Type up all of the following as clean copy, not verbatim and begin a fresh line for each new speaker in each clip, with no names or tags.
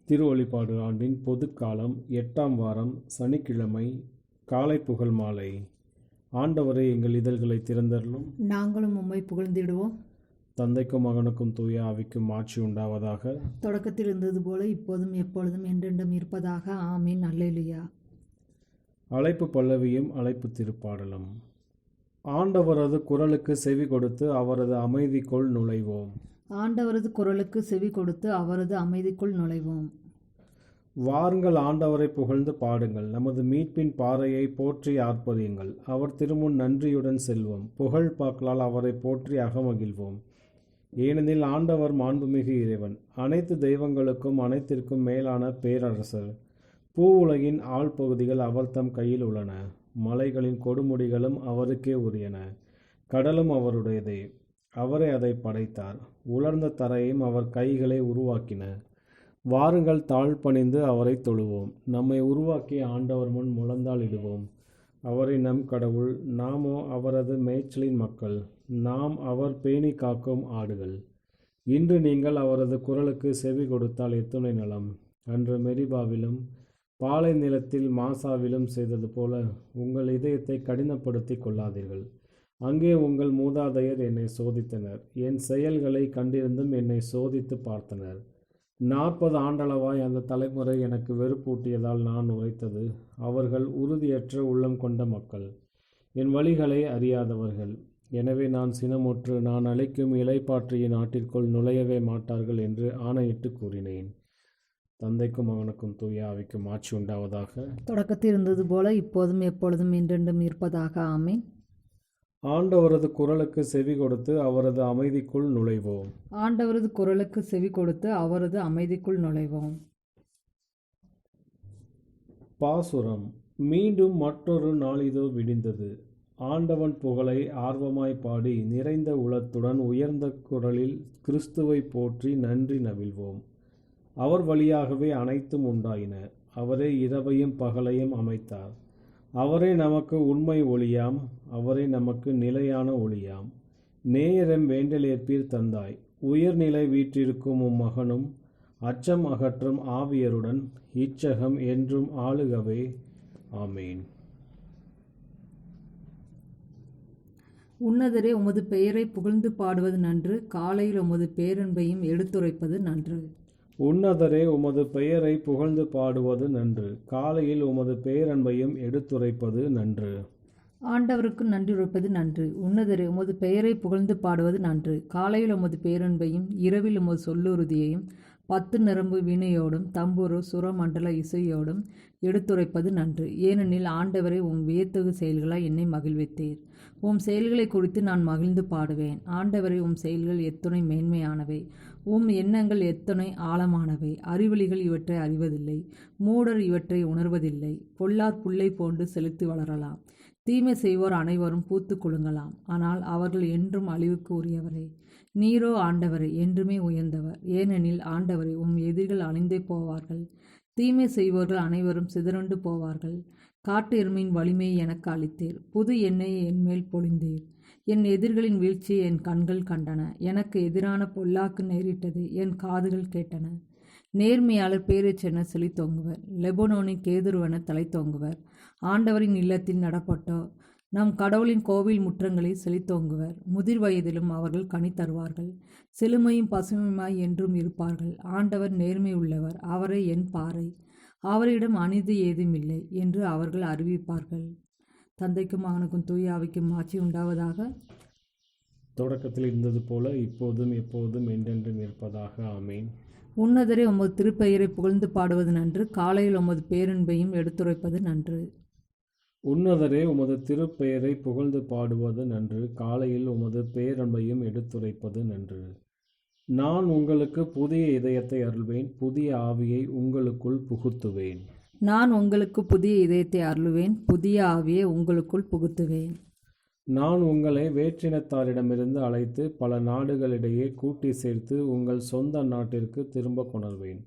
திருவழிபாடு ஆண்டின் பொதுக்காலம் 8ஆம் வாரம் சனிக்கிழமை காலை புகழ் மாலை. ஆண்டவரே, எங்கள் இதழ்களை திறந்தருளும்.
நாங்களும் உம்மை புகழ்ந்திடுவோம்.
தந்தைக்கும் மகனுக்கும் தூய ஆவிக்கும் ஆட்சி உண்டாவதாக.
தொடக்கத்தில் இருந்தது போல இப்போதும் எப்பொழுதும் என்றென்றும் இருப்பதாக. ஆமீன். அல்லேலூயா.
அழைப்பு பல்லவியும் அழைப்பு திருப்பாடலும். ஆண்டவரது குரலுக்கு செவி கொடுத்து அவரது அமைதிக்குள் நுழைவோம்.
ஆண்டவரது குரலுக்கு செவி கொடுத்து அவரது அமைதிக்குள் நுழைவோம்.
வாருங்கள், ஆண்டவரை புகழ்ந்து பாடுங்கள். நமது மீட்பின் பாறையை போற்றி ஆர்ப்பரியுங்கள். அவர் திருமுன் நன்றியுடன் செல்வோம். புகழ் பாக்களால் அவரை போற்றி அகமகிழ்வோம். ஏனெனில் ஆண்டவர் மாண்புமிகு இறைவன், அனைத்து தெய்வங்களுக்கும் அனைத்திற்கும் மேலான பேரரசர். பூ உலகின் ஆழ்பகுதிகள் அவர் தம் கையில் உள்ளன. மலைகளின் கொடுமுடிகளும் அவருக்கே உரியன. கடலும் அவருடையதே, அவரே அதை படைத்தார். உலர்ந்த தரையும் அவர் கைகளை உருவாக்கின. வாருங்கள், தாழ்பணிந்து அவரை தொழுவோம். நம்மை உருவாக்கிய ஆண்டவர் முன் முழந்தாளிடுவோம். அவரை நம் கடவுள், நாமோ அவரது மேய்ச்சலின் மக்கள். நாம் அவர் பேணி காக்கும் ஆடுகள். இன்று நீங்கள் அவரது குரலுக்கு செவி கொடுத்தால் எத்துணை நலம். அன்று மெரிபாவிலும் பாலை நிலத்தில் மாசாவிலும் செய்தது போல உங்கள் இதயத்தை கடினப்படுத்தி கொள்ளாதீர்கள். அங்கே உங்கள் மூதாதையர் என்னை சோதித்தனர். என் செயல்களை கண்டிருந்தும் என்னை சோதித்து பார்த்தனர். 40 ஆண்டளவாய் அந்த தலைமுறை எனக்கு வெறுப்பூட்டியதால் நான் உரைத்தது. அவர்கள் உறுதியற்ற உள்ளம் கொண்ட மக்கள், என் வழிகளை அறியாதவர்கள். எனவே நான் சினமுற்று, நான் அழைக்கும் இளைப்பாற்றிய நாட்டிற்குள் நுழையவே மாட்டார்கள் என்று ஆணையிட்டு கூறினேன். தந்தைக்கும் மகனுக்கும் தூய ஆவிக்கும் ஆட்சி உண்டாவதாக.
தொடக்கத்தில் இருந்தது போல இப்போதும் எப்பொழுதும் என்றென்றும் இருப்பதாக. ஆமீன்.
ஆண்டவரது குரலுக்கு செவி கொடுத்து அவரது அமைதிக்குள் நுழைவோம்.
ஆண்டவரது குரலுக்கு செவி கொடுத்து அவரது அமைதிக்குள் நுழைவோம்.
பாசுரம். மீண்டும் மற்றொரு நாளிதோ விடிந்தது. ஆண்டவன் புகழை ஆர்வமாய் பாடி நிறைந்த உளத்துடன் உயர்ந்த குரலில் கிறிஸ்துவை போற்றி நன்றி நவில்வோம். அவர் வழியாகவே அனைத்தும் உண்டாயின. அவரே இரவையும் பகலையும் அமைத்தார். அவரே நமக்கு உண்மை ஒளியாம். அவரே நமக்கு நிலையான ஒளியாம். நேயரம் வேண்டலேற்பீர் தந்தாய். உயர்நிலை வீற்றிருக்கும் மகனும் அச்சம் அகற்றும் ஆவியருடன் இச்சகம் என்றும் ஆளுகவே. ஆமீன்.
உன்னதரே, உமது பெயரை புகழ்ந்து பாடுவது நன்று. காலையில் உமது பேரன்பையும் எடுத்துரைப்பது நன்று.
உன்னதரே, உமது பெயரை புகழ்ந்து பாடுவது நன்று. காலையில் உமது பேரன்பையும் எடுத்துரைப்பது நன்று.
ஆண்டவருக்கு நன்றி உரைப்பது நன்று. உன்னதரே, உமது பெயரை புகழ்ந்து பாடுவது நன்று. காலையில் உமது பேரன்பையும் இரவில் உமது சொல்லுறுதியையும் 10 நரம்பு வீணையோடும் தம்புரு சுரமண்டல இசையோடும் எடுத்துரைப்பது நன்று. ஏனெனில் ஆண்டவரை உம் வியத்தகு செயல்களாய் என்னை மகிழ்வித்தீர். உம் செயல்களை குறித்து நான் மகிழ்ந்து பாடுவேன். ஆண்டவரை, உம் செயல்கள் எத்துணை மேன்மையானவை. உம் எண்ணங்கள் எத்தனை ஆழமானவை. அறிவொளிகள் இவற்றை அறிவதில்லை. மூடர் இவற்றை உணர்வதில்லை. பொல்லார் புல்லை போன்று செழித்து வளரலாம். தீமை செய்வோர் அனைவரும் பூத்து குலுங்கலாம். ஆனால் அவர்கள் என்றும் அழிவுக்கு உரியவரே. நீரோ ஆண்டவரை என்றுமே உயர்ந்தவர். ஏனெனில் ஆண்டவரை, உம் எதிரிகள் அழிந்தே போவார்கள். தீமை செய்வோர்கள் அனைவரும் சிதறுண்டு போவார்கள். காட்டு எருமையின் வலிமையை எனக்கு அளித்தீர். புது எண்ணெயை என்மேல் பொழிந்தீர். என் எதிரிகளின் வீழ்ச்சியை என் கண்கள் கண்டன. எனக்கு எதிரான பொல்லாக்கு நேரிட்டது என் காதுகள் கேட்டன. நேர்மையாளர் பேரெச்சென செழித்தோங்குவர். லெபனோனின் கேதுருவென தலை தோங்குவர். ஆண்டவரின் இல்லத்தில் நடப்பட்டோ நம் கடவுளின் கோவில் முற்றங்களில் செழித்தோங்குவர். முதிர் வயதிலும் அவர்கள் கனி தருவார்கள். செழுமையும் பசுமையுமாய் என்றும் இருப்பார்கள். ஆண்டவர் நேர்மை உள்ளவர். அவரே என் பாறை. அவரிடம் அநீதி ஏதும் இல்லை என்று அவர்கள் அறிவிப்பார்கள். தந்தைக்கும் மகனுக்கும் தூய ஆவிக்கும் ஆட்சி உண்டாவதாக.
தொடக்கத்தில் இருந்தது போல இப்போதும் எப்போதும் என்றென்றும் இருப்பதாக. ஆமீன்.
உன்னதரே, உமது திருப்பெயரை புகழ்ந்து பாடுவது நன்று. காலையில் உமது பேரன்பையும் எடுத்துரைப்பது நன்று.
உன்னதரே, உமது திருப்பெயரை புகழ்ந்து பாடுவது நன்று. காலையில் உமது பேரன்பையும் எடுத்துரைப்பது நன்று. நான் உங்களுக்கு புதிய இதயத்தை அருள்வேன். புதிய ஆவியை உங்களுக்குள் புகுத்துவேன்.
நான் உங்களுக்கு புதிய இதயத்தை அருளுவேன். புதிய ஆவியை உங்களுக்குள் புகுத்துவேன்.
நான் உங்களை வேற்றினத்தாரிடமிருந்து அழைத்து பல நாடுகளிடையே கூட்டி சேர்த்து உங்கள் சொந்த நாட்டிற்கு திரும்ப கொணர்வேன்.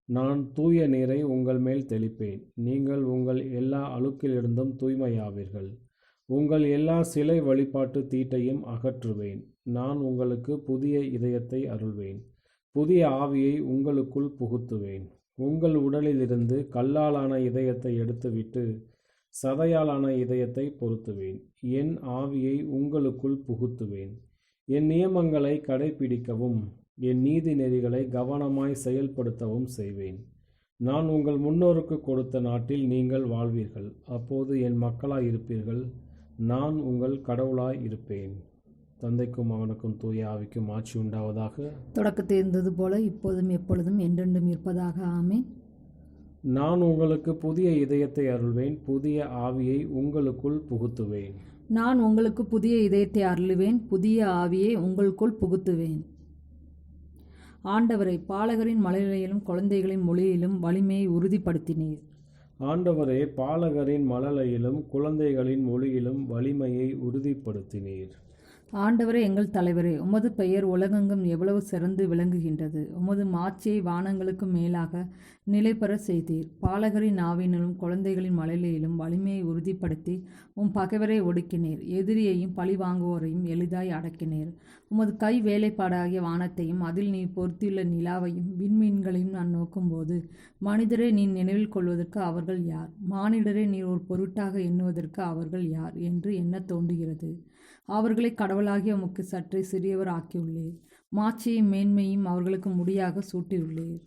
நான் தூய நீரை உங்கள் மேல் தெளிப்பேன். நீங்கள் உங்கள் எல்லா அழுக்கிலிருந்தும் தூய்மையாவீர்கள். உங்கள் எல்லா சிலை வழிபாட்டு தீட்டையும் அகற்றுவேன். நான் உங்களுக்கு புதிய இதயத்தை அருள்வேன். புதிய ஆவியை உங்களுக்குள் புகுத்துவேன். உங்கள் உடலிலிருந்து கல்லாலான இதயத்தை எடுத்துவிட்டு சதையாலான இதயத்தை பொருத்துவேன். என் ஆவியை உங்களுக்குள் புகுத்துவேன். என் நியமங்களை கடைப்பிடிக்கவும் என் நீதி நெறிகளை கவனமாய் செயல்படுத்தவும் செய்வேன். நான் உங்கள் முன்னோருக்கு கொடுத்த நாட்டில் நீங்கள் வாழ்வீர்கள். அப்போது என் மக்களாய் இருப்பீர்கள். நான் உங்கள் கடவுளாய் இருப்பேன். தந்தைக்கும் மகனுக்கும் தூய ஆவிக்கும் ஆட்சி உண்டாவதாக.
தொடக்கத்தில் இருந்தது போல இப்போதும் எப்பொழுதும் என்றென்றும் இருப்பதாக. ஆமென்.
நான் உங்களுக்கு புதிய இதயத்தை அருள்வேன். புதிய ஆவியை உங்களுக்குள் புகுத்துவேன்.
நான் உங்களுக்கு புதிய இதயத்தை அருளுவேன், புதிய ஆவியை உங்களுக்குள் புகுத்துவேன். ஆண்டவரை பாலகரின் மழலையிலும் குழந்தைகளின் மொழியிலும் வலிமையை உறுதிப்படுத்தினீர்.
ஆண்டவரே, பாலகரின் மழலையிலும் குழந்தைகளின் மொழியிலும் வலிமையை உறுதிப்படுத்தினீர்.
ஆண்டவரே எங்கள் தலைவரே, உமது பெயர் உலகெங்கும் எவ்வளவு சிறந்து விளங்குகின்றது. உமது மாட்சியை வானங்களுக்கு மேலாக நிலைபெற செய்தீர். பாலகரின் ஆவியிலும் குழந்தைகளின் மழலையிலும் வலிமையை உறுதிப்படுத்தி உம் பகைவரை ஒடுக்கினீர். எதிரியையும் பழி வாங்குவோரையும் எளிதாய் அடக்கினீர். உமது கை வேலைப்பாடாகிய வானத்தையும் அதில் நீ பொருத்தியுள்ள நிலாவையும் விண்மீன்களையும் நான் நோக்கும்போது, மனிதரை நீ நினைவில் கொள்வதற்கு அவர்கள் யார்? மானிடரை நீர் ஒரு பொருட்டாக எண்ணுவதற்கு அவர்கள் யார் என்று எண்ண தோன்றுகிறது. அவர்களை கடவுளாகிய உமக்கு சற்றே சிறியவர் ஆக்கியுள்ளீர். மாட்சியையும் மேன்மையும் அவர்களுக்கு முடியாக சூட்டியுள்ளீர்.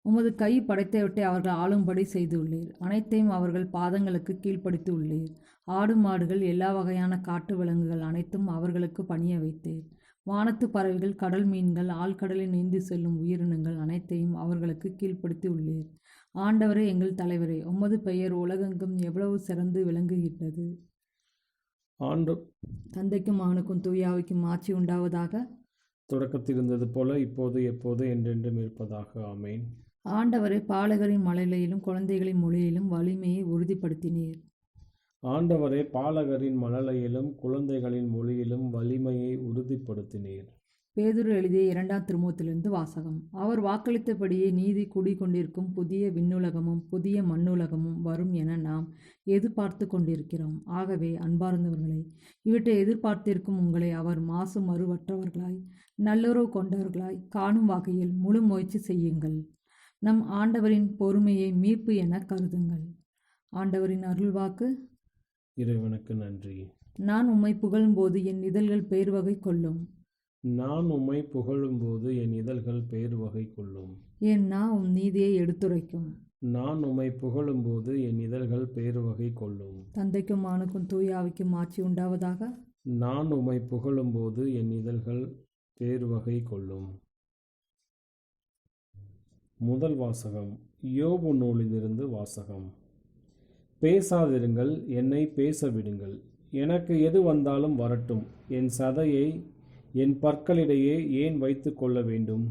உமது கை படைத்தவற்றை அவர்கள் ஆளும்படி செய்துள்ளீர். அனைத்தையும் அவர்கள் பாதங்களுக்கு கீழ்ப்படுத்தி உள்ளீர். ஆடு மாடுகள் எல்லா வகையான காட்டு விலங்குகள் அனைத்தும் அவர்களுக்கு பணிய வைத்தீர். வானத்து பறவைகள், கடல் மீன்கள், ஆழ்கடலில் நீந்தி செல்லும் உயிரினங்கள் அனைத்தையும் அவர்களுக்கு கீழ்ப்படுத்தி உள்ளீர். ஆண்டவரே எங்கள் தலைவரே, உமது பெயர் உலகெங்கும் எவ்வளவு சிறந்து விளங்குகின்றது. தந்தைக்கும் மகனுக்கும் தூய ஆவிக்கும் ஆட்சி உண்டாவதாக.
தொடக்கத்தில் இருந்தது போல இப்போது எப்போது என்றென்றும் இருப்பதாக. ஆமென்.
ஆண்டவரே, பாலகரின் மழலையிலும் குழந்தைகளின் மொழியிலும் வலிமையை உறுதிப்படுத்தினீர்.
ஆண்டவரே, பாலகரின் மழலையிலும் குழந்தைகளின் மொழியிலும் வலிமையை உறுதிப்படுத்தினீர்.
பேதுரு எழுதிய 2ஆம் திருமுகத்திலிருந்து வாசகம். அவர் வாக்களித்தபடியே நீதி குடிகொண்டிருக்கும் புதிய விண்ணுலகமும் புதிய மண்ணுலகமும் வரும் என நாம் எதிர்பார்த்து கொண்டிருக்கிறோம். ஆகவே அன்பார்ந்தவர்களே, இவற்றை எதிர்பார்த்திருக்கும் உங்களை அவர் மாசு மறுவற்றவர்களாய் நல்லுறவு கொண்டவர்களாய் காணும் வகையில் முழு முயற்சி செய்யுங்கள். நம் ஆண்டவரின் பொறுமையை மீட்பு என கருதுங்கள். ஆண்டவரின் அருள்வாக்கு.
இறைவனுக்கு நன்றி.
நான் உம்மை புகழும்போது என் இதழ்கள் பேர் வகை கொள்ளும்.
நான் உம்மை புகழும்போது என் இதழ்கள் பேர் வகை கொள்ளும்.
என் நான் உம் நீதியை எடுத்துரைக்கும்.
நான் உம்மை புகழும்போது என் இதழ்கள் பேர் வகை கொள்ளும்.
தந்தைக்கும் மகனுக்கும் தூய ஆவிக்கும் ஆட்சி உண்டாவதாக.
நான் உம்மை புகழும்போது என் இதழ்கள் பேர் வகை கொள்ளும். முதல் வாசகம். யோபு நூலிலிருந்து வாசகம். பேசாதிருங்கள், என்னை பேச விடுங்கள். எனக்கு எது வந்தாலும் வரட்டும். என் சதையை என் பற்களிடையே ஏன் வைத்து கொள்ள வேண்டும்?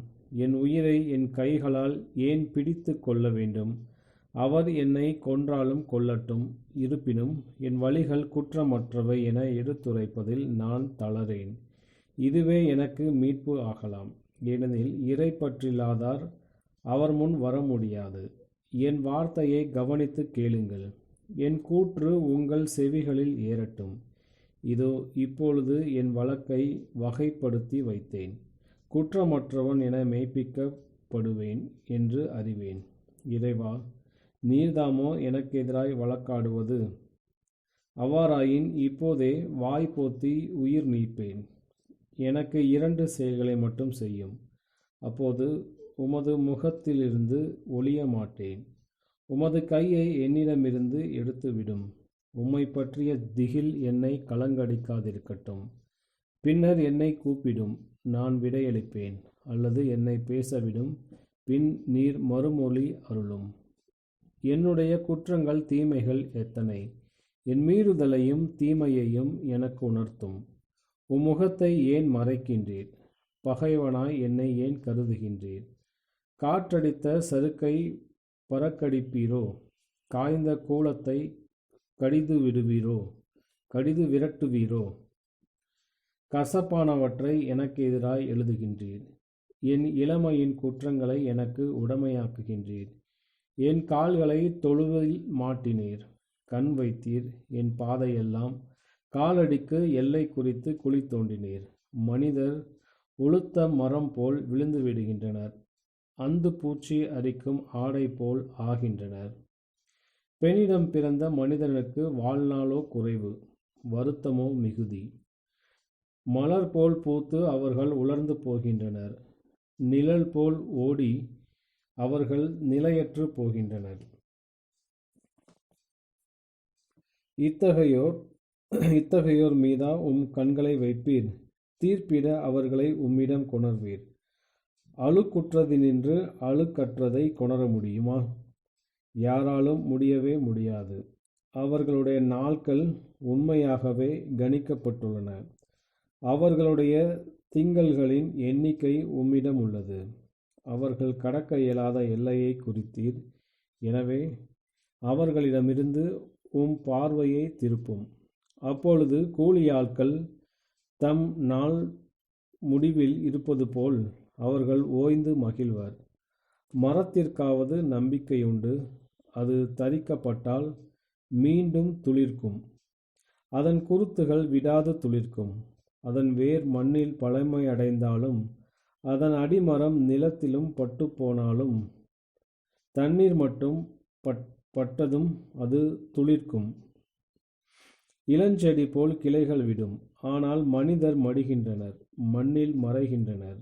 என் உயிரை என் கைகளால் ஏன் பிடித்து கொள்ள வேண்டும்? அவர் என்னை கொன்றாலும் கொல்லட்டும். இருப்பினும் என் வழிகள் குற்றமற்றவை என எடுத்துரைப்பதில் நான் தளரேன். இதுவே எனக்கு மீட்பு ஆகலாம். ஏனெனில் இறைப்பற்றில்லாதார் அவர் முன் வர முடியாது. என் வார்த்தையை கவனித்து கேளுங்கள். என் கூற்று உங்கள் செவிகளில் ஏறட்டும். இதோ இப்பொழுது என் வழக்கை வகைப்படுத்தி வைத்தேன். குற்றமற்றவன் என மெய்ப்பிக்கப்படுவேன் என்று அறிவேன். இறைவா, நீர்தாமோ எனக்கு எதிராய் வழக்காடுவது? அவ்வாறாயின் இப்போதே வாய் போத்தி உயிர் நீப்பேன். எனக்கு 2 செயல்களை மட்டும் செய்யும். அப்போது உமது முகத்திலிருந்து ஒளிய மாட்டேன். உமது கையை என்னிடமிருந்து எடுத்துவிடும். உம்மை பற்றிய திகில் என்னை கலங்கடிக்காதிருக்கட்டும். பின்னர் என்னை கூப்பிடும், நான் விடையளிப்பேன். அல்லது என்னை பேசவிடும், பின் நீர் மறுமொழி அருளும். என்னுடைய குற்றங்கள் தீமைகள் எத்தனை! என் மீறுதலையும் தீமையையும் எனக்கு உணர்த்தும். உம்முகத்தை ஏன் மறைக்கின்றீர்? பகைவனாய் என்னை ஏன் கருதுகின்றீர்? காற்றடித்த சறுக்கை பறக்கடிப்பீரோ? காய்ந்த கூலத்தை கடிது விரட்டுவீரோ? கசப்பானவற்றை எனக்கு எதிராய் எழுதுகின்றீர். என் இளமையின் குற்றங்களை எனக்கு உடைமையாக்குகின்றீர். என் கால்களை தொழுவில் மாட்டினீர். கண் வைத்தீர். என் பாதையெல்லாம் காலடிக்கு எல்லை குறித்து குழி தோண்டினீர். மனிதர் உளுத்த மரம் போல் விழுந்து விடுகின்றனர். அந்து பூச்சி அரிக்கும் ஆடை போல் ஆகின்றனர். பெண்ணிடம் பிறந்த மனிதனுக்கு வாழ்நாளோ குறைவு, வருத்தமோ மிகுதி. மலர் போல் பூத்து அவர்கள் உலர்ந்து போகின்றனர். நிழல் போல் ஓடி அவர்கள் நிலையற்று போகின்றனர். இத்தகையோர் மீதா கண்களை வைப்பீர்? தீர்ப்பிட அவர்களை உம்மிடம் கொணர்வீர். அழுக்குற்றதினின்று அழுக்கற்றதை கொணர முடியுமா? யாராலும் முடியவே முடியாது. அவர்களுடைய நாட்கள் உண்மையாகவே கணிக்கப்பட்டுள்ளன. அவர்களுடைய திங்கள்களின் எண்ணிக்கை உம்மிடம் உள்ளது. அவர்கள் கடக்க இயலாத எல்லையை குறித்தீர். எனவே அவர்களிடமிருந்து பார்வையை திருப்பும். அப்பொழுது கூலியாட்கள் தம் நாள் முடிவில் இருப்பது போல் அவர்கள் ஓய்ந்து மகிழ்வர். மரத்திற்காவது நம்பிக்கையுண்டு, அது தரிக்கப்பட்டால் மீண்டும் துளிர்க்கும். அதன் குருத்துகள் விடாது துளிர்க்கும். அதன் வேர் மண்ணில் பழமையடைந்தாலும் அதன் அடிமரம் நிலத்திலும் பட்டுப்போனாலும் தண்ணீர் மட்டும் பட்டதும் அது துளிர்க்கும். இளஞ்செடி போல் கிளைகள் விடும். ஆனால் மனிதர் மடிகின்றனர், மண்ணில் மறைகின்றனர்.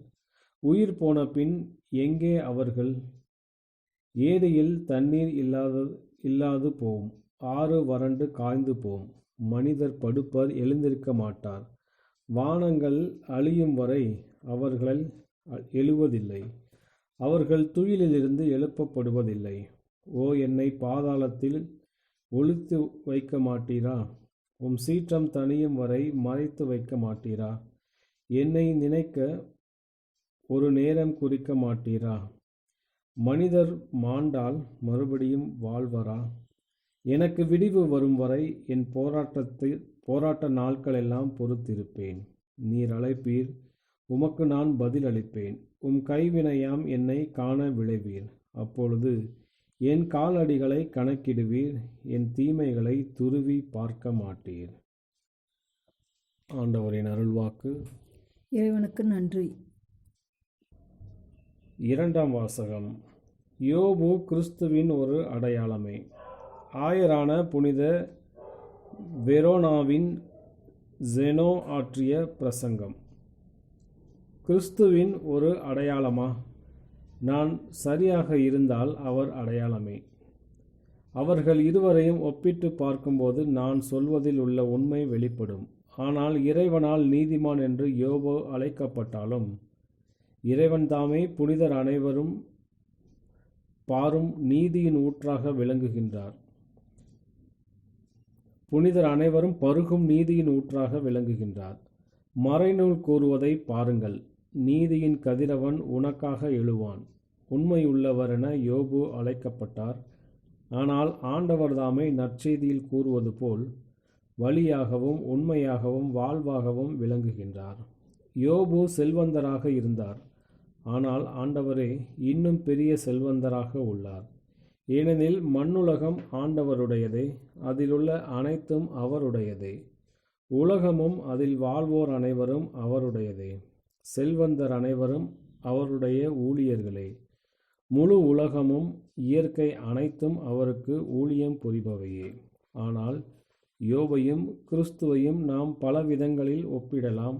உயிர் போன பின் எங்கே அவர்கள்? ஏரியில் தண்ணீர் இல்லாது போம். ஆறு வறண்டு காய்ந்து போம். மனிதர் படுப்பர், எழுந்திருக்க மாட்டார். வானங்கள் அழியும் வரை அவர்கள் எழுவதில்லை. அவர்கள் துயிலிலிருந்து எழுப்பப்படுவதில்லை. ஓ, என்னை பாதாளத்தில் ஒளித்து வைக்க மாட்டீரா? சீற்றம் தணியும் வரை மறைத்து வைக்க மாட்டீரா? என்னை நினைக்க ஒரு நேரம் குறிக்க மாட்டீரா? மனிதர் மாண்டால் மறுபடியும் வாழ்வரா? எனக்கு விடிவு வரும் வரை என் போராட்ட நாட்களெல்லாம் பொறுத்திருப்பேன். நீர் அழைப்பீர், உமக்கு நான் பதில் அளிப்பேன். கைவினையாம் என்னை காண விளைவீர். அப்பொழுது என் காலடிகளை கணக்கிடுவீர். என் தீமைகளை துருவி பார்க்க மாட்டீர். ஆண்டவரின் அருள்வாக்கு.
இறைவனுக்கு நன்றி.
இரண்டாம் வாசகம். யோபு கிறிஸ்துவின் ஒரு அடையாளமே. ஆயரான புனித வெரோனாவின் ஜெனோ ஆற்றிய பிரசங்கம். கிறிஸ்துவின் ஒரு அடையாளமா? நான் சரியாக இருந்தால் அவர் அடையாளமே. அவர்கள் இருவரையும் ஒப்பிட்டு பார்க்கும்போது நான் சொல்வதில் உள்ள உண்மை வெளிப்படும். ஆனால் இறைவனால் நீதிமான் என்று யோபு அழைக்கப்பட்டாலும் இறைவன் தாமே புனிதர் அனைவரும் பாரும் நீதியின் ஊற்றாக விளங்குகின்றார். புனிதர் அனைவரும் பருகும் நீதியின் ஊற்றாக விளங்குகின்றார். மறைநூல் கூறுவதை பாருங்கள். நீதியின் கதிரவன் உனக்காக எழுவான். உண்மையுள்ளவர் என யோபு அழைக்கப்பட்டார். ஆனால் ஆண்டவர் தாமே நற்செய்தியில் கூறுவது போல் வழியாகவும் உண்மையாகவும் வாழ்வாகவும் விளங்குகின்றார். யோபு செல்வந்தராக இருந்தார். ஆனால் ஆண்டவரே இன்னும் பெரிய செல்வந்தராக உள்ளார். ஏனெனில் மண்ணுலகம் ஆண்டவருடையதே, அதிலுள்ள அனைத்தும் அவருடையதே. உலகமும் அதில் வாழ்வோர் அனைவரும் அவருடையதே. செல்வந்தர் அனைவரும் அவருடைய ஊழியர்களே. முழு உலகமும் இயற்கை அனைத்தும் அவருக்கு ஊழியம் புரிபவையே. ஆனால் யோபையும் கிறிஸ்துவையும் நாம் பல விதங்களில் ஒப்பிடலாம்.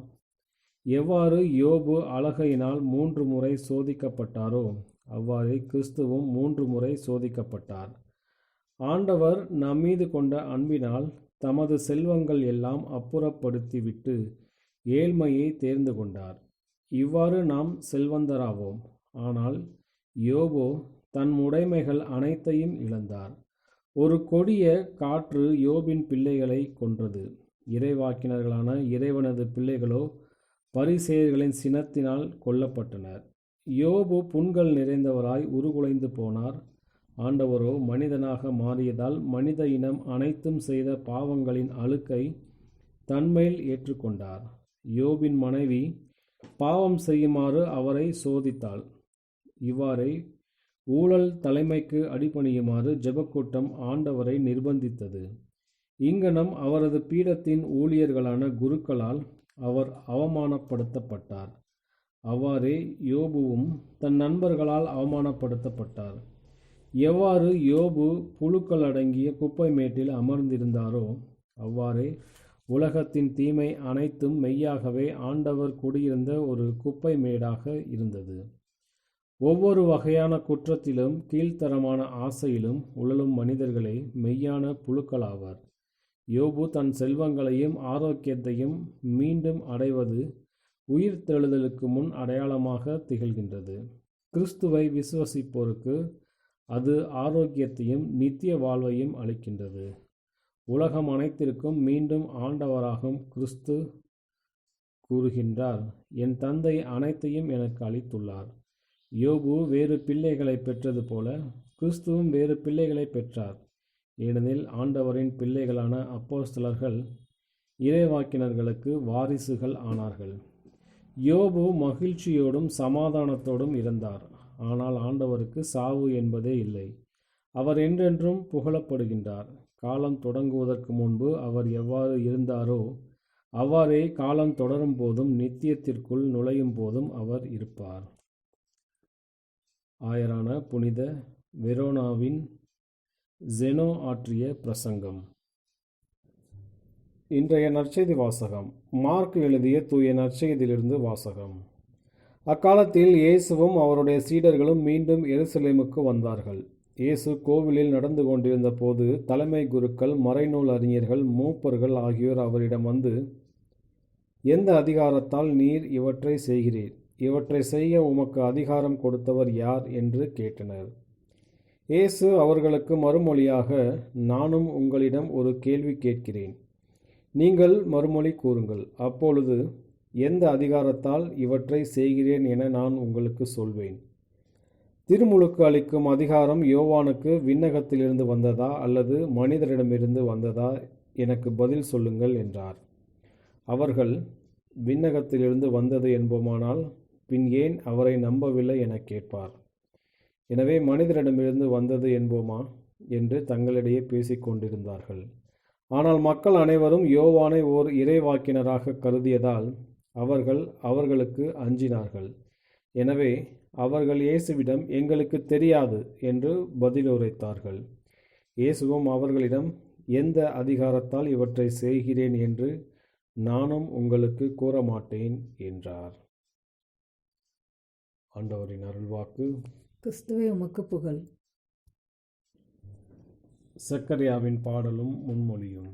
எவ்வாறு யோபு அழகையினால் 3 முறை சோதிக்கப்பட்டாரோ அவ்வாறே கிறிஸ்துவும் 3 முறை சோதிக்கப்பட்டார். ஆண்டவர் நம்மீது கொண்ட அன்பினால் தமது செல்வங்கள் எல்லாம் அப்புறப்படுத்திவிட்டு ஏழ்மையை தேர்ந்து கொண்டார். இவ்வாறு நாம் செல்வந்தராவோம். ஆனால் யோபு தன் உடைமைகள் அனைத்தையும் இழந்தார். ஒரு கொடிய காற்று யோபின் பிள்ளைகளை கொன்றது. இறைவாக்கினர்களான இறைவனது பிள்ளைகளோ பரிசேயர்களின் சினத்தினால் கொல்லப்பட்டனர். யோபு புண்கள் நிறைந்தவராய் உருகுலைந்து போனார். ஆண்டவரோ மனிதனாக மாறியதால் மனித இனம் அனைத்தும் செய்த பாவங்களின் அழுக்கை தன்மேல் ஏற்றுக்கொண்டார். யோபின் மனைவி பாவம் செய்யுமாறு அவரை சோதித்தாள். இவ்வாறே ஊழல் தலைமைக்கு அடிபணியுமாறு ஜெபக்கூட்டம் ஆண்டவரை நிர்பந்தித்தது. இங்கனம் அவரது பீடத்தின் ஊழியர்களான குருக்களால் அவர் அவமானப்படுத்தப்பட்டார். அவ்வாறே யோபுவும் தன் நண்பர்களால் அவமானப்படுத்தப்பட்டார். எவ்வாறு யோபு புழுக்கள் அடங்கிய குப்பை மேட்டில் அமர்ந்திருந்தாரோ அவ்வாறே உலகத்தின் தீமை அனைத்தும் மெய்யாகவே ஆண்டவர் குடியிருந்த ஒரு குப்பை மேடாக இருந்தது. ஒவ்வொரு வகையான குற்றத்திலும் கீழ்த்தரமான ஆசையிலும் உழலும் மனிதர்களே மெய்யான புழுக்களாவர். யோபு தன் செல்வங்களையும் ஆரோக்கியத்தையும் மீண்டும் அடைவது உயிர்த்தெழுதலுக்கு முன் அடையாளமாக திகழ்கின்றது. கிறிஸ்துவை விசுவசிப்போருக்கு அது ஆரோக்கியத்தையும் நித்திய வாழ்வையும் அளிக்கின்றது. உலகம் அனைத்திற்கும் மீண்டும் ஆண்டவராகும் கிறிஸ்து கூறுகின்றார், என் தந்தை அனைத்தையும் எனக்கு அளித்துள்ளார். யோபு வேறு பிள்ளைகளை பெற்றது போல கிறிஸ்துவும் வேறு பிள்ளைகளை பெற்றார். ஏனெனில் ஆண்டவரின் பிள்ளைகளான அப்போஸ்தலர்கள் இறைவாக்கினர்களுக்கு வாரிசுகள் ஆனார்கள். யோபு மகிழ்ச்சியோடும் சமாதானத்தோடும் இருந்தார். ஆனால் ஆண்டவருக்கு சாவு என்பதே இல்லை. அவர் என்றென்றும் புகழப்படுகின்றார். காலம் தொடங்குவதற்கு முன்பு அவர் எவ்வாறு இருந்தாரோ அவ்வாறே காலம் தொடரும் போதும் நித்தியத்திற்குள் நுழையும் போதும் அவர் இருப்பார். ஆயரான புனித வெரோனாவின் ஜெனோ ஆற்றிய பிரசங்கம். இன்றைய நற்செய்தி வாசகம். மார்க் எழுதிய தூய நற்செய்தியிலிருந்து வாசகம். அக்காலத்தில் இயேசுவும் அவருடைய சீடர்களும் மீண்டும் எருசலேமுக்கு வந்தார்கள். இயேசு கோவிலில் நடந்து கொண்டிருந்த போது தலைமை குருக்கள், மறைநூல் அறிஞர்கள், மூப்பர்கள் ஆகியோர் அவரிடம் வந்து, எந்த அதிகாரத்தால் நீர் இவற்றை செய்கிறீர்? இவற்றை செய்ய உமக்கு அதிகாரம் கொடுத்தவர் யார் என்று கேட்டனர். இயேசு அவர்களுக்கு மறுமொழியாக, நானும் உங்களிடம் ஒரு கேள்வி கேட்கிறேன். நீங்கள் மறுமொழி கூறுங்கள். அப்பொழுது எந்த அதிகாரத்தால் இவற்றை செய்கிறேன் என நான் உங்களுக்கு சொல்வேன். திருமுழுக்கு அளிக்கும் அதிகாரம் யோவானுக்கு விண்ணகத்திலிருந்து வந்ததா அல்லது மனிதரிடமிருந்து வந்ததா? எனக்கு பதில் சொல்லுங்கள் என்றார். அவர்கள், விண்ணகத்திலிருந்து வந்தது என்போமானால் பின் ஏன் அவரை நம்பவில்லை என கேட்பார். எனவே மனிதரிடமிருந்து வந்தது என்போமா என்று தங்களிடையே பேசிக்கொண்டிருந்தார்கள். ஆனால் மக்கள் அனைவரும் யோவானை ஓர் இறைவாக்கினராக கருதியதால் அவர்களுக்கு அஞ்சினார்கள். எனவே அவர்கள் இயேசுவிடம், எங்களுக்கு தெரியாது என்று பதிலுரைத்தார்கள். இயேசுவும் அவர்களிடம், எந்த அதிகாரத்தால் இவற்றை செய்கிறேன் என்று நானும் உங்களுக்கு கூற மாட்டேன் என்றார். ஆண்டவரின் அருள்வாக்கு.
கிறிஸ்துவே உமக்கு புகழ்.
சக்கரியாவின் பாடலும் முன்மொழியும்.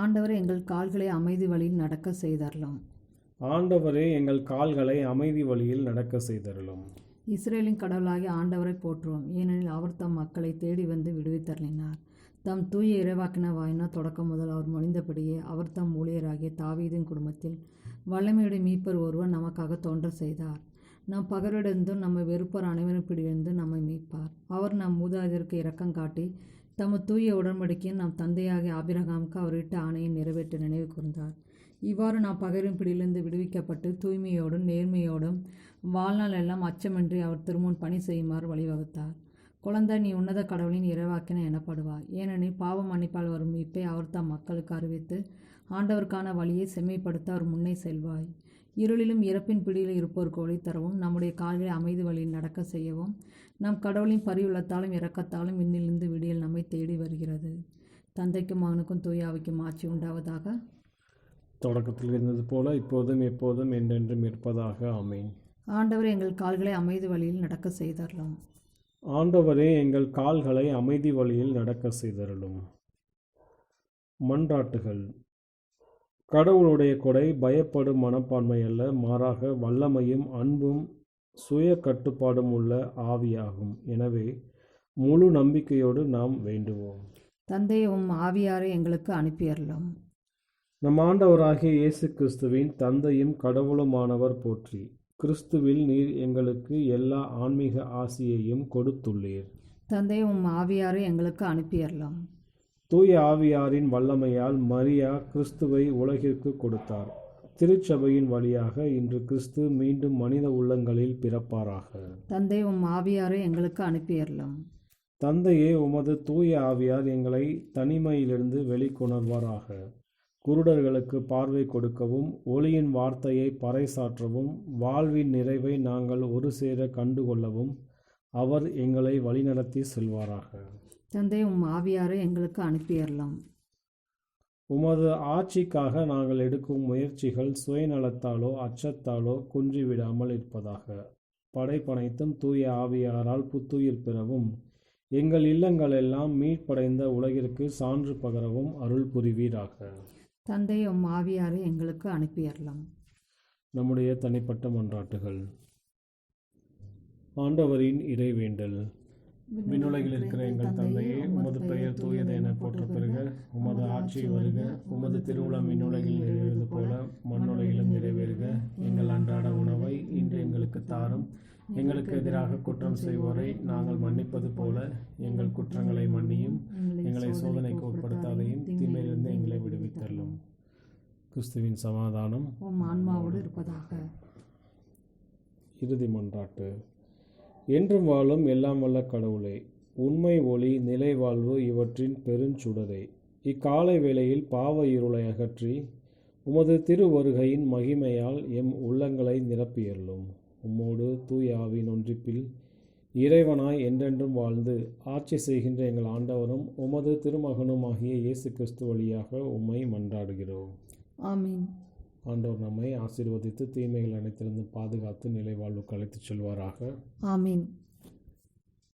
ஆண்டவரே, எங்கள் கால்களை அமைதி வழியில் நடக்க செய்தரலாம்.
ஆண்டவரே, எங்கள் கால்களை அமைதி வழியில் நடக்க செய்தருளும்.
இஸ்ரேலின் கடவுளாகிய ஆண்டவரை போற்றுவோம். ஏனெனில் அவர் தம் மக்களை தேடி வந்து விடுவித்தருளினார். தம் தூய இறைவாக்கினர் வாயினால் தொடக்கம் முதல் அவர் மொழிந்தபடியே அவர் தம் ஊழியராகிய தாவீதின் குடும்பத்தில் வல்லமையுடைய மீட்பர் ஒருவர் நமக்காக தோன்ற செய்தார். நம் பகரிடந்தும் நம்மை வெறுப்பர் அனைவரும் பிடிவிருந்து நம்மை மீட்பார். அவர் நம் மூதாதையருக்கு இரக்கம் காட்டி தமது தூய உடன்படிக்கையின் நம் தந்தையாகிய ஆபிரகாமுக்கு அவர் இட்ட ஆணையை நிறைவேற்ற நினைவு கூர்ந்தார். இவ்வாறு நாம் பகைவரின் பிடியிலிருந்து விடுவிக்கப்பட்டு தூய்மையோடும் நேர்மையோடும் வாழ்நாள் எல்லாம் அச்சமின்றி அவர் திருமுன் பணி செய்யுமாறு வழிவகுத்தார். குழந்தை, நீ உன்னத கடவுளின் இறைவாக்கினர் எனப்படுவாய். ஏனெனில் பாவ மன்னிப்பால் வரும் மீட்பை அவர் தம் மக்களுக்கு அறிவித்து ஆண்டவருக்கான வழியை செம்மைப்படுத்த அவர் முன்னே செல்வாய். இருளிலும் இறப்பின் பிடியில் இருப்போருக்கு ஒளி தரவும், நம்முடைய கால்களை அமைதி வழியில் நடக்க செய்யவும், நம் கடவுளின் பரிவுள்ளத்தாலும் இரக்கத்தாலும் விண்ணிலிருந்து விடியல் நம்மை தேடி வருகிறது. தந்தைக்கும் மகனுக்கும் தூய ஆவிக்கும் ஆட்சி உண்டாவதாக.
தொடக்கத்தில் இருந்தது போல இப்போதும் எப்போதும் என்றென்றும் இருப்பதாக. ஆமீன்.
ஆண்டவரே, எங்கள் கால்களை அமைதி வழியில் நடக்க செய்தரலாம்.
ஆண்டவரே, எங்கள் கால்களை அமைதி வழியில் நடக்க செய்தருளும். மன்றாட்டுகள். கடவுளுடைய கொடை பயப்படும் மனப்பான்மை அல்ல, மாறாக வல்லமையும் அன்பும் சுய கட்டுப்பாடும் உள்ள ஆவியாகும். எனவே முழு நம்பிக்கையோடு நாம் வேண்டுவோம்.
தந்தையை உம் ஆவியாரை எங்களுக்கு அனுப்பியறலாம்.
நம் ஆண்டவராகிய இயேசு கிறிஸ்துவின் தந்தையும் கடவுளுமானவர் போற்றி. கிறிஸ்துவில் நீர் எங்களுக்கு எல்லா ஆன்மீக ஆசியையும் கொடுத்துள்ளீர்.
தந்தையை உம் ஆவியாரை எங்களுக்கு அனுப்பியறலாம்.
தூய ஆவியாரின் வல்லமையால் மரியா கிறிஸ்துவை உலகிற்கு கொடுத்தார். திருச்சபையின் வழியாக இன்று கிறிஸ்து மீண்டும் மனித உள்ளங்களில் பிறப்பாராக.
தந்தை உம் ஆவியாரை எங்களுக்கு அனுப்பியறலாம்.
தந்தையே, உமது தூய ஆவியார் எங்களை தனிமையிலிருந்து வெளிக்கொணர்வாராக. குருடர்களுக்கு பார்வை கொடுக்கவும் ஒளியின் வார்த்தையை பறைசாற்றவும் வாழ்வின் நிறைவை நாங்கள் ஒரு சேர கண்டுகொள்ளவும் அவர் எங்களை வழிநடத்தி செல்வாராக.
தந்தை, ஆவியாரை எங்களுக்கு அனுப்பியறலாம்.
உமது ஆட்சிக்காக நாங்கள் எடுக்கும் முயற்சிகள் சுயநலத்தாலோ அச்சத்தாலோ குன்றிவிடாமல் இருப்பதாக. படைப்பனைத்தும் தூய ஆவியாரால் புத்துயிர் பெறவும் எங்கள் இல்லங்களெல்லாம் மீட்படைந்த உலகிற்கு சான்று பகரவும் அருள் புரிவீராக.
தந்தை, ஆவியாரை எங்களுக்கு அனுப்பியறலாம்.
நம்முடைய தனிப்பட்ட மன்றாட்டுகள். ஆண்டவரின் இறைவேண்டல். விண்ணுலகில் இருக்கிற எங்கள் தந்தையே, உமது பெயர் தூயது என போற்ற பெறுக. உமது ஆட்சி வருக. உமது திருவுளம் விண்ணுலகில் நிறைவேறுவது போல மண்ணுலகிலும் நிறைவேறுக. எங்கள் அன்றாட உணவை இன்று எங்களுக்கு தாரும். எங்களுக்கு எதிராக குற்றம் செய்வோரை நாங்கள் மன்னிப்பது போல எங்கள் குற்றங்களை மன்னியும். எங்களை சோதனைக்கு உட்படுத்தாதையும் தீமையிலிருந்து எங்களை விடுவித்தரலும். கிறிஸ்துவின் சமாதானம்
ஆன்மாவோடு இருப்பதாக.
இறுதி மன்றாட்டு. என்றும் வாழும் எல்லாம் வல்ல கடவுளே, உண்மை, ஒளி, நிலை வாழ்வு இவற்றின் பெருஞ்சுடரே, இக்காலை வேளையில் பாவ இருளை அகற்றி உமது திருவருகையின் மகிமையால் எம் உள்ளங்களை நிரப்பியருளும். உம்மோடு தூய ஆவியின் ஒன்றிப்பில் இறைவனாய் என்றென்றும் வாழ்ந்து ஆட்சி செய்கின்ற எங்கள் ஆண்டவரும் உமது திருமகனுமாகிய இயேசு கிறிஸ்து வழியாக உம்மை மன்றாடுகிறோம்.
ஆமீன்.
ஆண்டவர் நம்மை ஆசீர்வதித்து தீமைகள் அனைத்திலிருந்து பாதுகாத்து நிலை வாழ்வுக்கு அழைத்துச் செல்வாராக.
ஆமீன்.